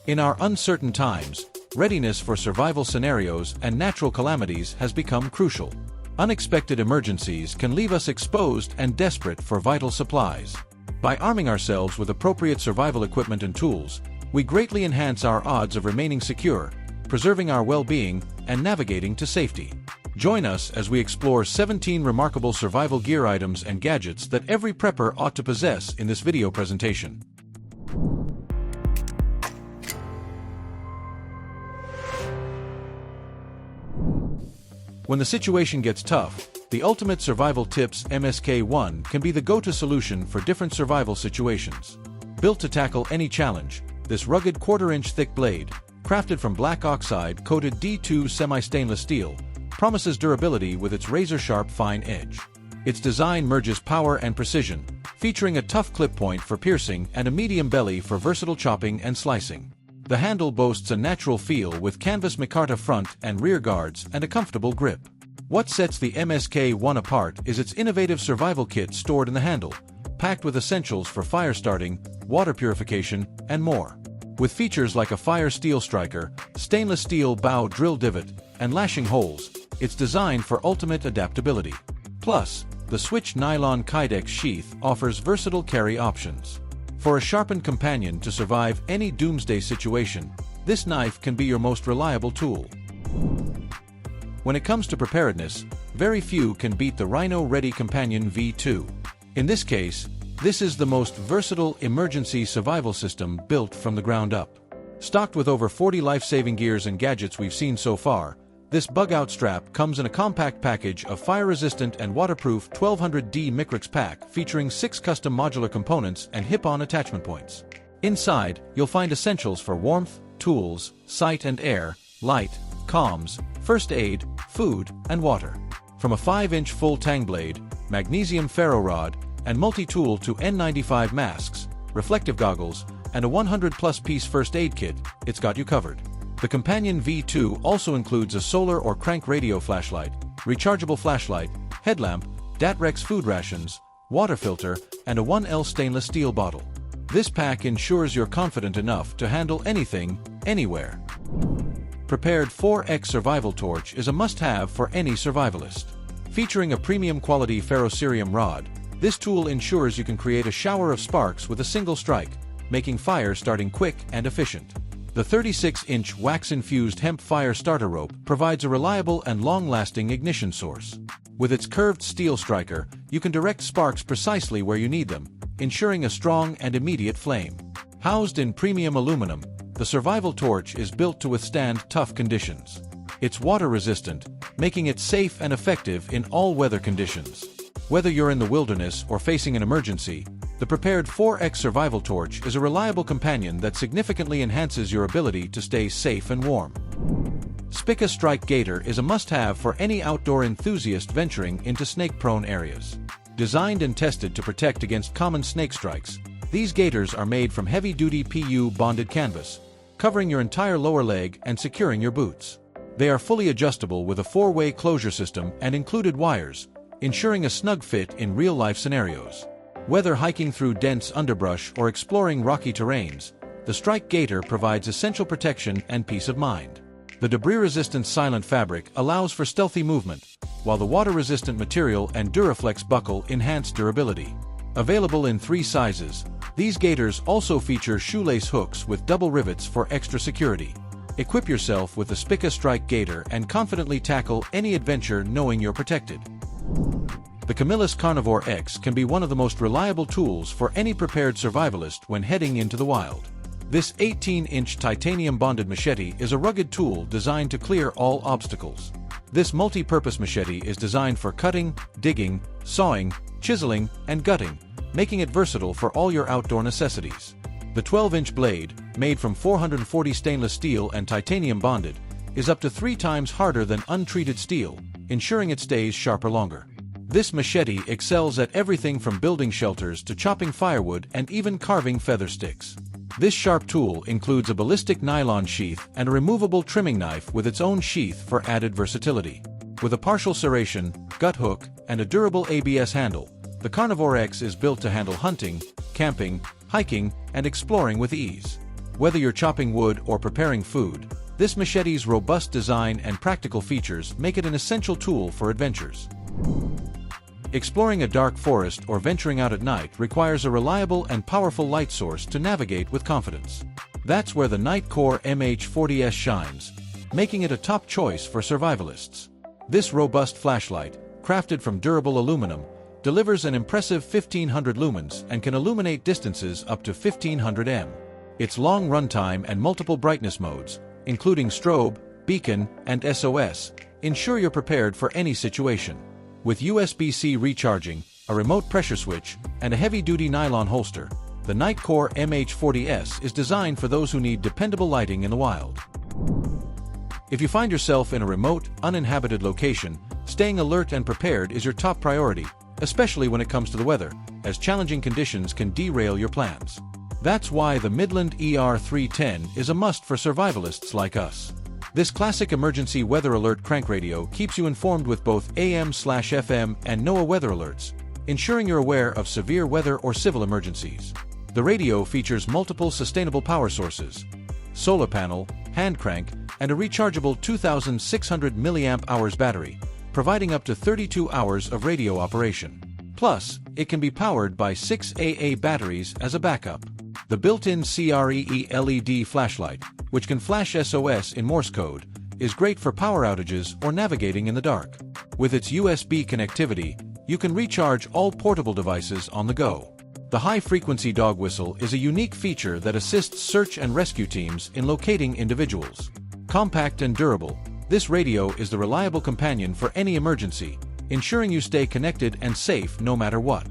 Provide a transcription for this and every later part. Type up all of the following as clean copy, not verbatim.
In our uncertain times, readiness for survival scenarios and natural calamities has become crucial. Unexpected emergencies can leave us exposed and desperate for vital supplies. By arming ourselves with appropriate survival equipment and tools, we greatly enhance our odds of remaining secure, preserving our well-being, and navigating to safety. Join us as we explore 17 remarkable survival gear items and gadgets that every prepper ought to possess in this video presentation. When the situation gets tough, the Ultimate Survival Tips MSK1 can be the go-to solution for different survival situations. Built to tackle any challenge, this rugged quarter-inch thick blade, crafted from black oxide-coated D2 semi-stainless steel, promises durability with its razor-sharp fine edge. Its design merges power and precision, featuring a tough clip point for piercing and a medium belly for versatile chopping and slicing. The handle boasts a natural feel with canvas micarta front and rear guards and a comfortable grip. What sets the MSK1 apart is its innovative survival kit stored in the handle, packed with essentials for fire starting, water purification, and more. With features like a fire steel striker, stainless steel bow drill divot, and lashing holes, it's designed for ultimate adaptability. Plus, the switched nylon kydex sheath offers versatile carry options. For a sharpened companion to survive any doomsday situation, this knife can be your most reliable tool. When it comes to preparedness, very few can beat the Rhino Ready Companion V2. In this case, this is the most versatile emergency survival system built from the ground up. Stocked with over 40 life-saving gears and gadgets we've seen so far, this bug-out strap comes in a compact package of fire-resistant and waterproof 1200D Micrix pack featuring 6 custom modular components and hip-on attachment points. Inside, you'll find essentials for warmth, tools, sight and air, light, comms, first aid, food, and water. From a 5-inch full tang blade, magnesium ferro rod, and multi-tool to N95 masks, reflective goggles, and a 100-plus piece first aid kit, it's got you covered. The Companion V2 also includes a solar or crank radio flashlight, rechargeable flashlight, headlamp, DATREX food rations, water filter, and a 1L stainless steel bottle. This pack ensures you're confident enough to handle anything, anywhere. Prepared 4X Survival Torch is a must-have for any survivalist. Featuring a premium quality ferrocerium rod, this tool ensures you can create a shower of sparks with a single strike, making fire starting quick and efficient. The 36-inch wax-infused hemp fire starter rope provides a reliable and long-lasting ignition source. With its curved steel striker, you can direct sparks precisely where you need them, ensuring a strong and immediate flame. Housed in premium aluminum, the survival torch is built to withstand tough conditions. It's water-resistant, making it safe and effective in all weather conditions. Whether you're in the wilderness or facing an emergency, the prepared 4X Survival Torch is a reliable companion that significantly enhances your ability to stay safe and warm. SPIKA Strike Gator is a must-have for any outdoor enthusiast venturing into snake-prone areas. Designed and tested to protect against common snake strikes, these gaiters are made from heavy-duty PU bonded canvas, covering your entire lower leg and securing your boots. They are fully adjustable with a 4-way closure system and included wires, ensuring a snug fit in real-life scenarios. Whether hiking through dense underbrush or exploring rocky terrains, the Strike Gator provides essential protection and peace of mind. The debris-resistant silent fabric allows for stealthy movement, while the water-resistant material and Duraflex buckle enhance durability. Available in 3 sizes, these gaiters also feature shoelace hooks with double rivets for extra security. Equip yourself with the SPIKA Strike Gator and confidently tackle any adventure knowing you're protected. The Chamois Carnivore X can be one of the most reliable tools for any prepared survivalist when heading into the wild. This 18-inch titanium-bonded machete is a rugged tool designed to clear all obstacles. This multi-purpose machete is designed for cutting, digging, sawing, chiseling, and gutting, making it versatile for all your outdoor necessities. The 12-inch blade, made from 440 stainless steel and titanium bonded, is up to 3 times harder than untreated steel, ensuring it stays sharper longer. This machete excels at everything from building shelters to chopping firewood and even carving feather sticks. This sharp tool includes a ballistic nylon sheath and a removable trimming knife with its own sheath for added versatility. With a partial serration, gut hook, and a durable ABS handle, the Carnivore X is built to handle hunting, camping, hiking, and exploring with ease. Whether you're chopping wood or preparing food, this machete's robust design and practical features make it an essential tool for adventures. Exploring a dark forest or venturing out at night requires a reliable and powerful light source to navigate with confidence. That's where the Nightcore MH40S shines, making it a top choice for survivalists. This robust flashlight, crafted from durable aluminum, delivers an impressive 1500 lumens and can illuminate distances up to 1500 m. Its long runtime and multiple brightness modes, including strobe, beacon, and SOS, ensure you're prepared for any situation. With USB-C recharging, a remote pressure switch, and a heavy-duty nylon holster, the Nightcore MH40S is designed for those who need dependable lighting in the wild. If you find yourself in a remote, uninhabited location, staying alert and prepared is your top priority, especially when it comes to the weather, as challenging conditions can derail your plans. That's why the Midland ERR 310 is a must for survivalists like us. This classic emergency weather alert crank radio keeps you informed with both AM/FM and NOAA weather alerts, ensuring you're aware of severe weather or civil emergencies. The radio features multiple sustainable power sources, solar panel, hand crank, and a rechargeable 2,600 mAh battery, providing up to 32 hours of radio operation. Plus, it can be powered by 6 AA batteries as a backup. The built-in CREE LED flashlight, which can flash SOS in Morse code, is great for power outages or navigating in the dark. With its USB connectivity, you can recharge all portable devices on the go. The high-frequency dog whistle is a unique feature that assists search and rescue teams in locating individuals. Compact and durable, this radio is the reliable companion for any emergency, ensuring you stay connected and safe no matter what.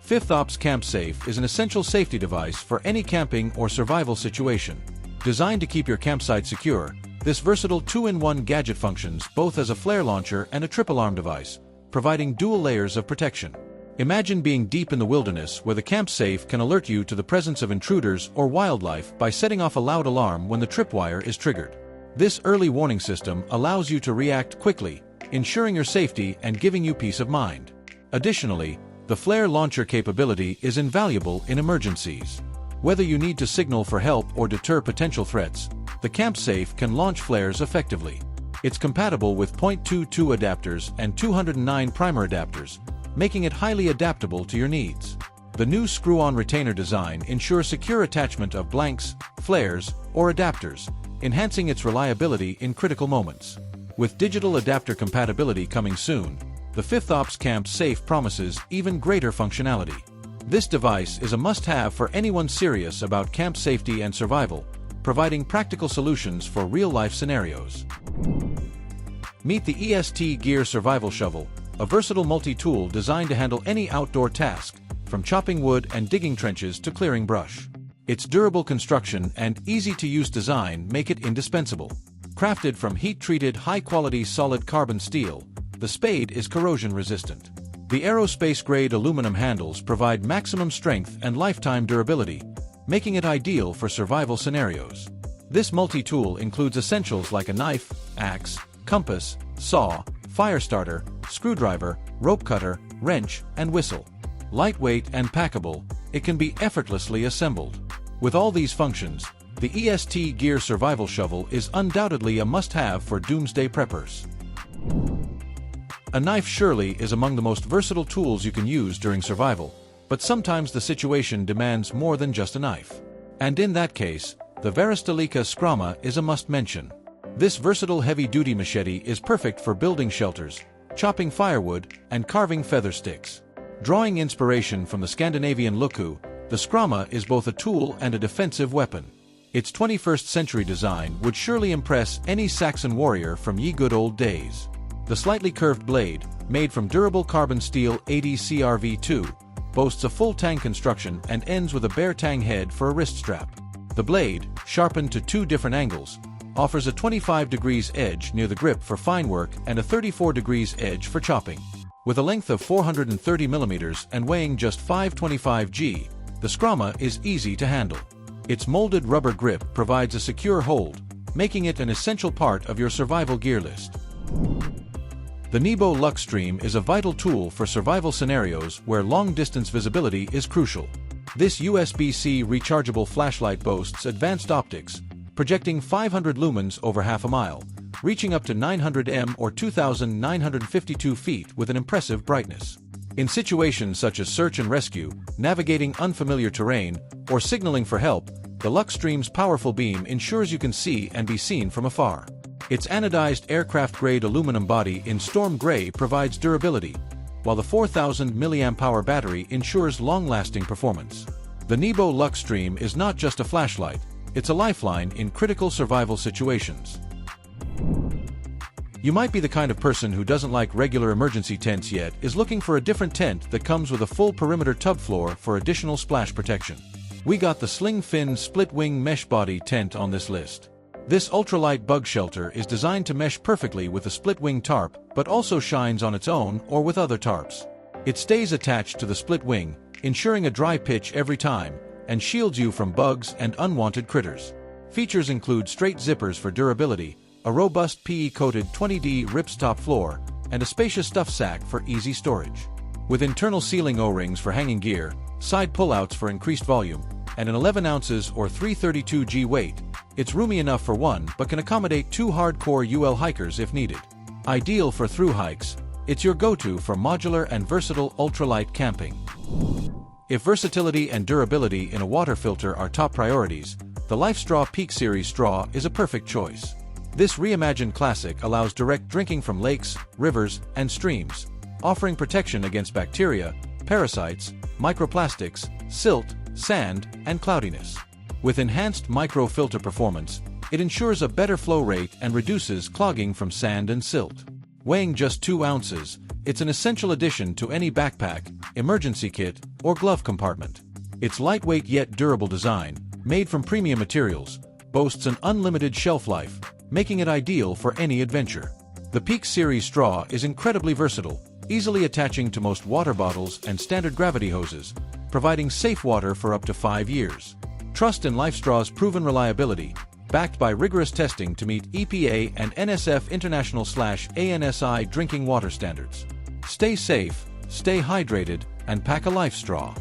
5th Ops Camp Safe is an essential safety device for any camping or survival situation. Designed to keep your campsite secure, this versatile 2-in-1 gadget functions both as a flare launcher and a triple-arm device, providing dual layers of protection. Imagine being deep in the wilderness where the camp safe can alert you to the presence of intruders or wildlife by setting off a loud alarm when the tripwire is triggered. This early warning system allows you to react quickly, ensuring your safety and giving you peace of mind. Additionally, the flare launcher capability is invaluable in emergencies. Whether you need to signal for help or deter potential threats, the camp safe can launch flares effectively. It's compatible with .22 adapters and 209 primer adapters, making it highly adaptable to your needs. The new screw-on retainer design ensures secure attachment of blanks, flares, or adapters, enhancing its reliability in critical moments. With digital adapter compatibility coming soon, the 5th Ops Camp Safe promises even greater functionality. This device is a must-have for anyone serious about camp safety and survival, providing practical solutions for real-life scenarios. Meet the EST Gear Survival Shovel, a versatile multi-tool designed to handle any outdoor task, from chopping wood and digging trenches to clearing brush. Its durable construction and easy-to-use design make it indispensable. Crafted from heat-treated high-quality solid carbon steel, the spade is corrosion-resistant. The aerospace-grade aluminum handles provide maximum strength and lifetime durability, making it ideal for survival scenarios. This multi-tool includes essentials like a knife, axe, compass, saw, fire starter, screwdriver, rope cutter, wrench, and whistle. Lightweight and packable, it can be effortlessly assembled. With all these functions, the EST Gear Survival Shovel is undoubtedly a must-have for doomsday preppers. A knife surely is among the most versatile tools you can use during survival, but sometimes the situation demands more than just a knife. And in that case, the Verica Scr is a must-mention. This versatile heavy-duty machete is perfect for building shelters, chopping firewood, and carving feather sticks. Drawing inspiration from the Scandinavian luku, the Scr is both a tool and a defensive weapon. Its 21st-century design would surely impress any Saxon warrior from ye good old days. The slightly curved blade, made from durable carbon steel ADCR V2, boasts a full tang construction and ends with a bare tang head for a wrist strap. The blade, sharpened to 2 different angles, offers a 25 degrees edge near the grip for fine work and a 34 degrees edge for chopping. With a length of 430 mm and weighing just 525 g, the Scr is easy to handle. Its molded rubber grip provides a secure hold, making it an essential part of your survival gear list. The Nebo Lux stream is a vital tool for survival scenarios where long-distance visibility is crucial. This USB-C rechargeable flashlight boasts advanced optics, projecting 500 lumens over half a mile, reaching up to 900 m or 2,952 feet with an impressive brightness. In situations such as search and rescue, navigating unfamiliar terrain, or signaling for help, the Lux Stream's powerful beam ensures you can see and be seen from afar. Its anodized aircraft-grade aluminum body in storm gray provides durability, while the 4,000 mAh battery ensures long-lasting performance. The Nebo Lux Stream is not just a flashlight, it's a lifeline in critical survival situations. You might be the kind of person who doesn't like regular emergency tents yet is looking for a different tent that comes with a full perimeter tub floor for additional splash protection. We got the Slingfin SplitWi mesh body tent on this list. This ultralight bug shelter is designed to mesh perfectly with a split-wing tarp, but also shines on its own or with other tarps. It stays attached to the split wing, ensuring a dry pitch every time, and shields you from bugs and unwanted critters. Features include straight zippers for durability, a robust PE-coated 20D ripstop floor, and a spacious stuff sack for easy storage. With internal sealing O-rings for hanging gear, side pullouts for increased volume, and an 11 ounces or 332g weight, it's roomy enough for one but can accommodate two hardcore UL hikers if needed. Ideal for through hikes, it's your go-to for modular and versatile ultralight camping. If versatility and durability in a water filter are top priorities, the LifeStraw Peak Series straw is a perfect choice. This reimagined classic allows direct drinking from lakes, rivers, and streams, offering protection against bacteria, parasites, microplastics, silt, sand, and cloudiness. With enhanced microfilter performance, it ensures a better flow rate and reduces clogging from sand and silt. Weighing just 2 ounces, it's an essential addition to any backpack, emergency kit, or glove compartment. Its lightweight yet durable design, made from premium materials, boasts an unlimited shelf life, making it ideal for any adventure. The Peak Series straw is incredibly versatile, easily attaching to most water bottles and standard gravity hoses, providing safe water for up to 5 years. Trust in LifeStraw's proven reliability, backed by rigorous testing to meet EPA and NSF International/ANSI drinking water standards. Stay safe, stay hydrated, and pack a LifeStraw.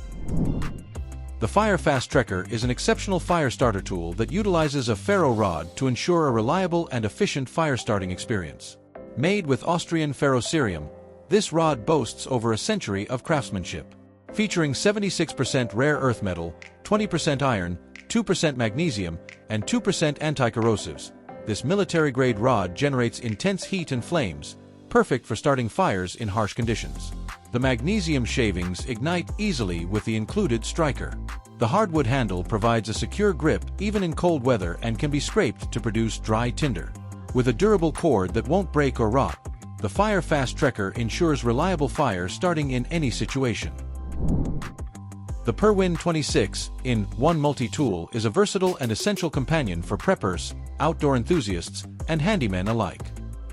The Firefast Trekker is an exceptional fire starter tool that utilizes a ferro rod to ensure a reliable and efficient fire starting experience. Made with Austrian ferrocerium, this rod boasts over a century of craftsmanship. Featuring 76% rare earth metal, 20% iron, 2% magnesium, and 2% anti-corrosives, this military-grade rod generates intense heat and flames, perfect for starting fires in harsh conditions. The magnesium shavings ignite easily with the included striker. The hardwood handle provides a secure grip even in cold weather and can be scraped to produce dry tinder. With a durable cord that won't break or rot, the Firefast Trekker ensures reliable fire starting in any situation. The Perwin 26-in-1 multi-tool is a versatile and essential companion for preppers, outdoor enthusiasts, and handymen alike.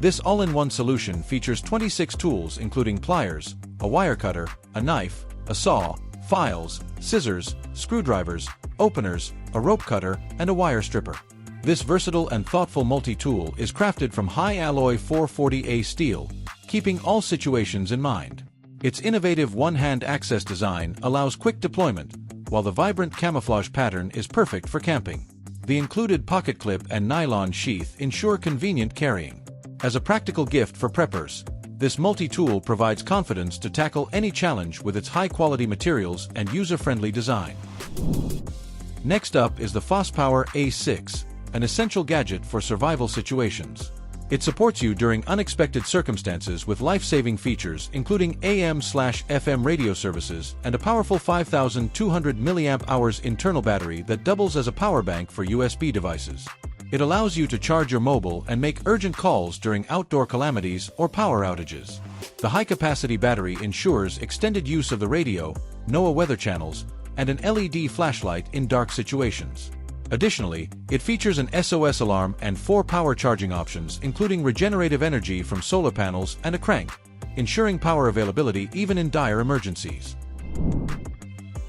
This all-in-one solution features 26 tools including pliers, a wire cutter, a knife, a saw, files, scissors, screwdrivers, openers, a rope cutter, and a wire stripper. This versatile and thoughtful multi-tool is crafted from high-alloy 440A steel, keeping all situations in mind. Its innovative one-hand access design allows quick deployment, while the vibrant camouflage pattern is perfect for camping. The included pocket clip and nylon sheath ensure convenient carrying. As a practical gift for preppers, this multi-tool provides confidence to tackle any challenge with its high-quality materials and user-friendly design. Next up is the FRS Power A6, an essential gadget for survival situations. It supports you during unexpected circumstances with life-saving features including AM/FM radio services and a powerful 5,200 mAh internal battery that doubles as a power bank for USB devices. It allows you to charge your mobile and make urgent calls during outdoor calamities or power outages. The high-capacity battery ensures extended use of the radio, NOAA weather channels, and an LED flashlight in dark situations. Additionally, it features an SOS alarm and 4 power charging options including regenerative energy from solar panels and a crank, ensuring power availability even in dire emergencies.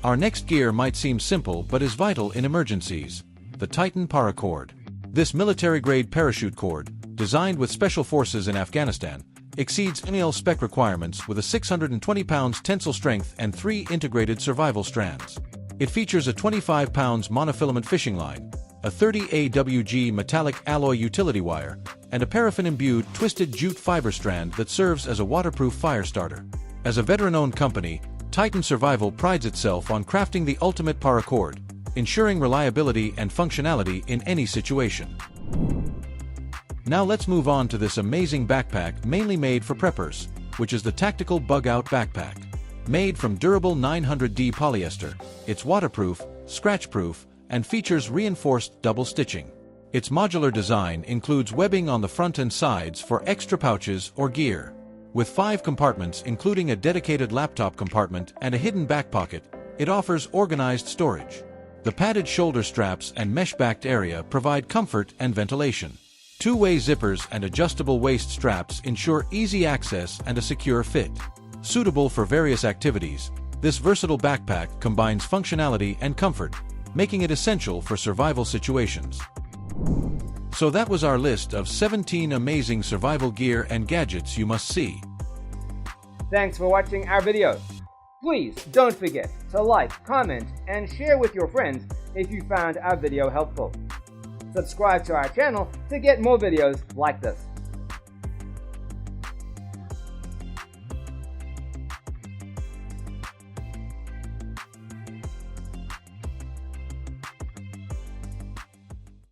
Our next gear might seem simple but is vital in emergencies: the Titan paracord. This military-grade parachute cord, designed with special forces in Afghanistan, exceeds ML spec requirements with a 620 pounds tensile strength and 3 integrated survival strands. It features a 25 pounds monofilament fishing line, a 30 AWG metallic alloy utility wire, and a paraffin-imbued twisted jute fiber strand that serves as a waterproof fire starter. As a veteran-owned company, Titan Survival prides itself on crafting the ultimate paracord, ensuring reliability and functionality in any situation. Now let's move on to this amazing backpack mainly made for preppers, which is the Tactical Bug-Out Backpack. Made from durable 900D polyester, it's waterproof, scratch-proof, and features reinforced double stitching. Its modular design includes webbing on the front and sides for extra pouches or gear. With 5 compartments including a dedicated laptop compartment and a hidden back pocket, it offers organized storage. The padded shoulder straps and mesh-backed area provide comfort and ventilation. Two-way zippers and adjustable waist straps ensure easy access and a secure fit. Suitable for various activities, this versatile backpack combines functionality and comfort, making it essential for survival situations. So that was our list of 17 amazing survival gear and gadgets you must see. Thanks for watching our videos. Please don't forget to like, comment, and share with your friends if you found our video helpful. Subscribe to our channel to get more videos like this.